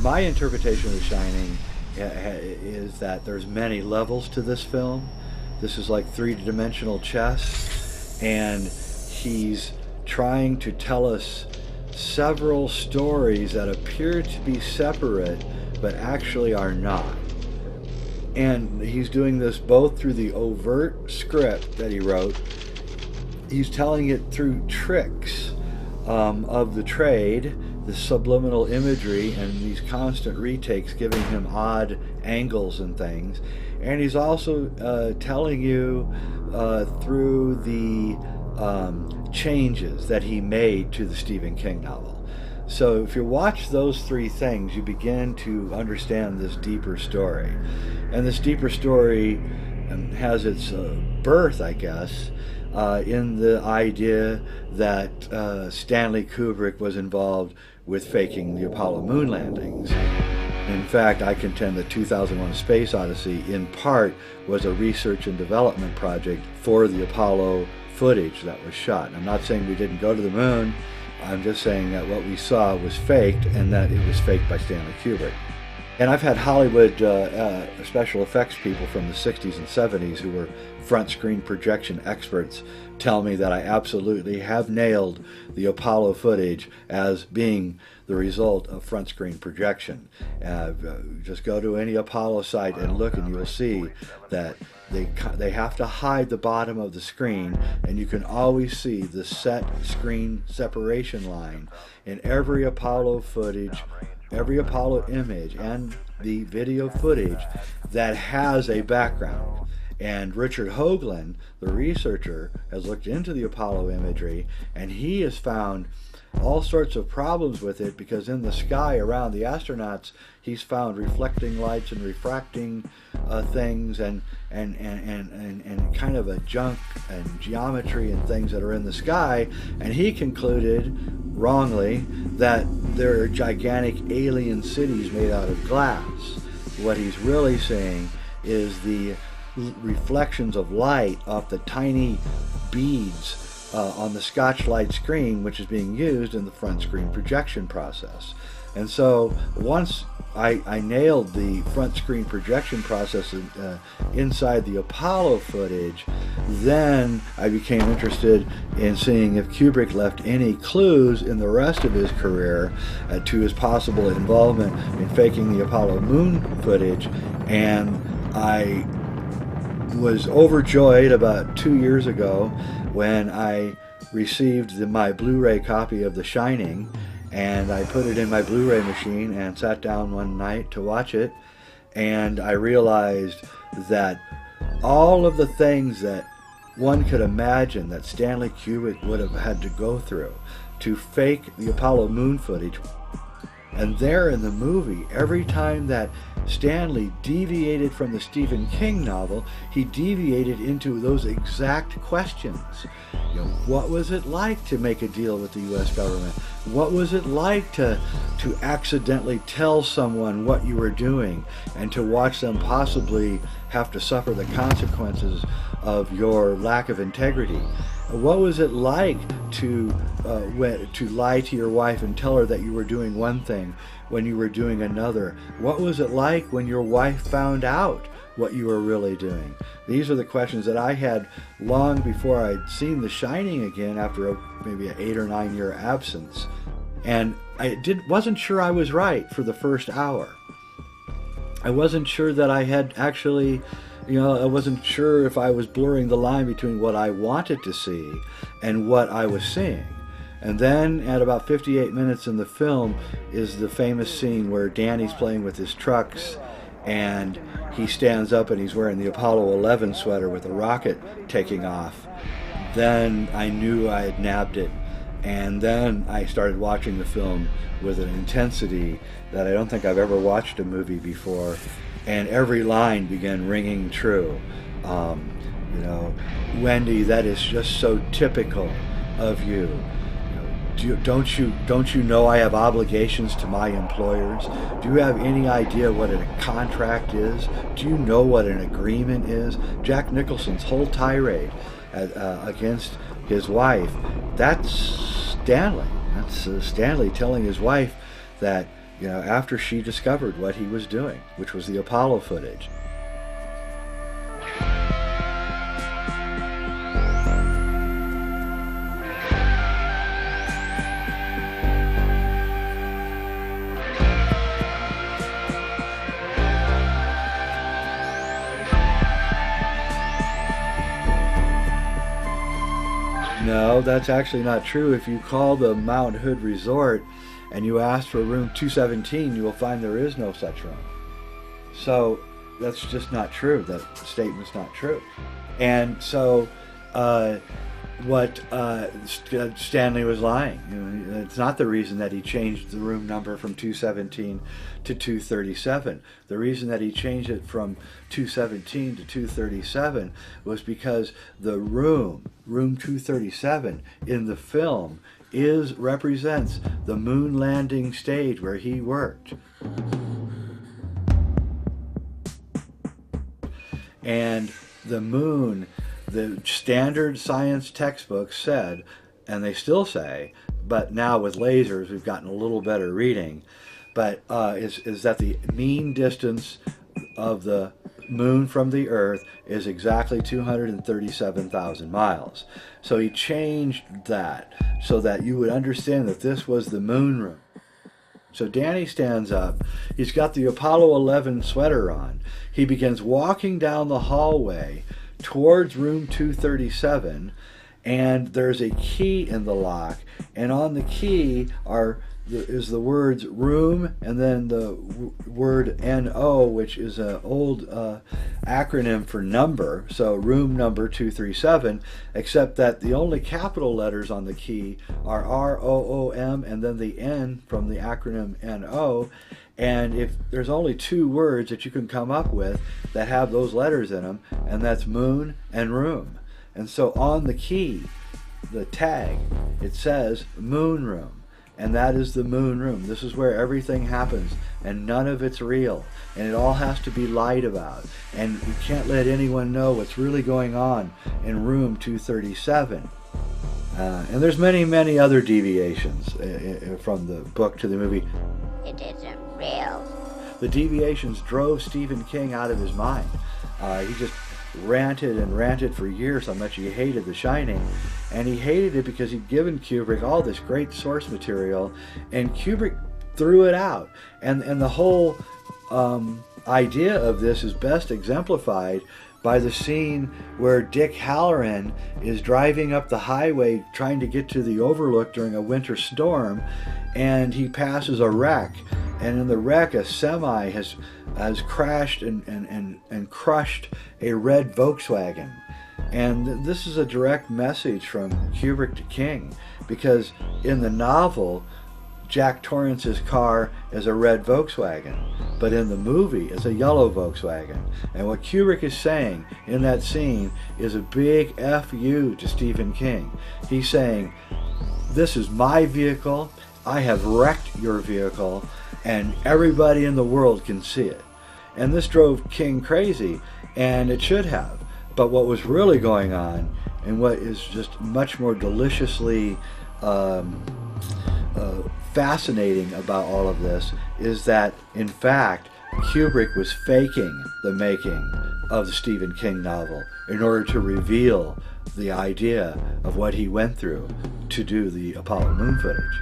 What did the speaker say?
my interpretation of The Shining is that there's many levels to this film. This is like three-dimensional chess, and he's trying to tell us several stories that appear to be separate but actually are not. And he's doing this both through the overt script that he wrote. He's telling it through tricks of the trade, the subliminal imagery, and these constant retakes giving him odd angles and things. And he's also telling you through the changes that he made to the Stephen King novel. So if you watch those three things, you begin to understand this deeper story. And this deeper story has its birth, I guess, in the idea that Stanley Kubrick was involved with faking the Apollo moon landings. In fact, I contend that 2001: A Space Odyssey, in part, was a research and development project for the Apollo footage that was shot. I'm not saying we didn't go to the moon. I'm just saying that what we saw was faked, and that it was faked by Stanley Kubrick. And I've had Hollywood special effects people from the 60s and 70s who were front screen projection experts tell me that I absolutely have nailed the Apollo footage as being the result of front screen projection. Just go to any Apollo site and look, and you'll see that they have to hide the bottom of the screen, and you can always see the set screen separation line in every Apollo footage, every Apollo image, and the video footage that has a background. And Richard Hoagland, the researcher, has looked into the Apollo imagery, and he has found all sorts of problems with it, because in the sky around the astronauts he's found reflecting lights and refracting things and kind of a junk and geometry and things that are in the sky, and he concluded wrongly that there are gigantic alien cities made out of glass. What he's really saying is the reflections of light off the tiny beads on the Scotchlight screen, which is being used in the front screen projection process. And so once I nailed the front screen projection process inside the Apollo footage, then I became interested in seeing if Kubrick left any clues in the rest of his career to his possible involvement in faking the Apollo moon footage. And I was overjoyed about 2 years ago when I received my Blu-ray copy of The Shining, and I put it in my Blu-ray machine and sat down one night to watch it, and I realized that all of the things that one could imagine that Stanley Kubrick would have had to go through to fake the Apollo moon footage. And there in the movie, every time that Stanley deviated from the Stephen King novel, he deviated into those exact questions. What was it like to make a deal with the U.S. government? What was it like to accidentally tell someone what you were doing and to watch them possibly have to suffer the consequences of your lack of integrity? What was it like to lie to your wife and tell her that you were doing one thing when you were doing another? What was it like when your wife found out what you were really doing? These are the questions that I had long before I'd seen The Shining again after maybe an 8 or 9 year absence. And I wasn't sure I was right for the first hour. I wasn't sure that I had actually... I wasn't sure if I was blurring the line between what I wanted to see and what I was seeing. And then at about 58 minutes in the film is the famous scene where Danny's playing with his trucks, and he stands up and he's wearing the Apollo 11 sweater with a rocket taking off. Then I knew I had nabbed it. And then I started watching the film with an intensity that I don't think I've ever watched a movie before. And every line began ringing true. Wendy, that is just so typical of you. Don't you know I have obligations to my employers? Do you have any idea what a contract is? Do you know what an agreement is? Jack Nicholson's whole tirade against his wife, that's Stanley. That's Stanley telling his wife that after she discovered what he was doing, which was the Apollo footage. No, that's actually not true. If you call the Mount Hood Resort and you ask for room 217, you will find there is no such room. So that's just not true. That statement's not true. And so Stanley was lying. It's not the reason that he changed the room number from 217 to 237. The reason that he changed it from 217 to 237 was because the room 237 in the film represents the moon landing stage where he worked. And the moon, the standard science textbooks said, and they still say, but now with lasers we've gotten a little better reading, but is that the mean distance of the moon from the Earth is exactly 237,000 miles. So he changed that so that you would understand that this was the moon room. So Danny stands up. He's got the Apollo 11 sweater on. He begins walking down the hallway towards room 237, and there's a key in the lock, and on the key is the words room and then the word NO, which is an old acronym for number, so room number 237, except that the only capital letters on the key are ROOM and then the N from the acronym NO. And if there's only two words that you can come up with that have those letters in them, and that's moon and room. And so on the key, the tag, it says moon room. And that is the moon room. This is where everything happens, and none of it's real. And it all has to be lied about. And you can't let anyone know what's really going on in room 237. And there's many, many other deviations from the book to the movie. It isn't real. The deviations drove Stephen King out of his mind. He just ranted and ranted for years how much he hated The Shining, and he hated it because he'd given Kubrick all this great source material, and Kubrick threw it out. And the whole idea of this is best exemplified by the scene where Dick Halloran is driving up the highway trying to get to the Overlook during a winter storm, and he passes a wreck, and in the wreck a semi has crashed and crushed a red Volkswagen. And this is a direct message from Kubrick to King, because in the novel Jack Torrance's car is a red Volkswagen, but in the movie it's a yellow Volkswagen. And what Kubrick is saying in that scene is a big F-U to Stephen King. He's saying, this is my vehicle, I have wrecked your vehicle, and everybody in the world can see it. And this drove King crazy, and it should have. But what was really going on, and what is just much more deliciously fascinating about all of this, is that in fact Kubrick was faking the making of the Stephen King novel in order to reveal the idea of what he went through to do the Apollo moon footage.